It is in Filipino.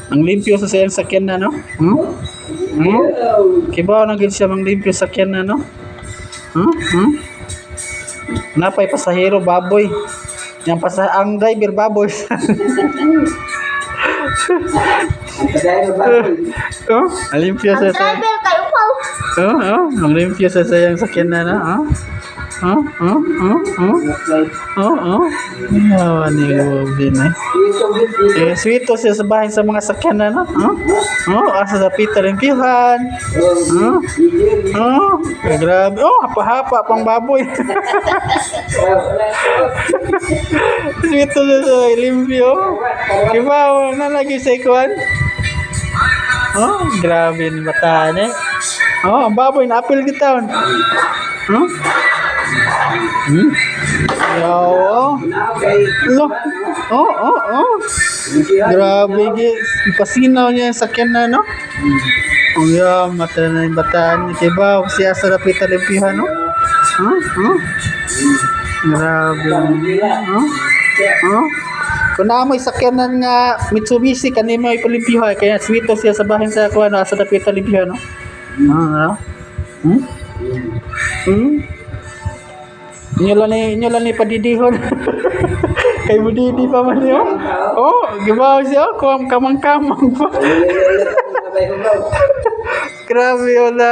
Ang limpyo sa sayang sakyan na, no? Kibaw na gid siya mang limpyo sakyan na, no? Napay pasahero baboy. Ang driver baboy. Ang limpyo sa sayang. Ang limpyo sa sayang sakyan na, no? Ni Robin sweeto siya sa bahay sa mga sakyan na, no? Asa sa Peter and Pihan. Grabe. Hapa-hapa pang baboy. Sweeto siya sa limpyo. Kibaw na lagi sa ikuan. Grabe ni bataan eh. Ang baboy na apil kita. Grabe pasinaw niya yung sakyan na, no? Mata na yung bataan ni Kibaw siya sa Peter Limpihan, no? Grabe. Kung naamoy sakyanan nga Mitsubishi kanimo ipalimpihan kaya sweeto siya sa bahin sa kuan sa Peter Limpihan, no? Inyo lang ni padidihon. Kay budidi pa man yo. Gibaw siya kamang-kamang pa. Grabe wala.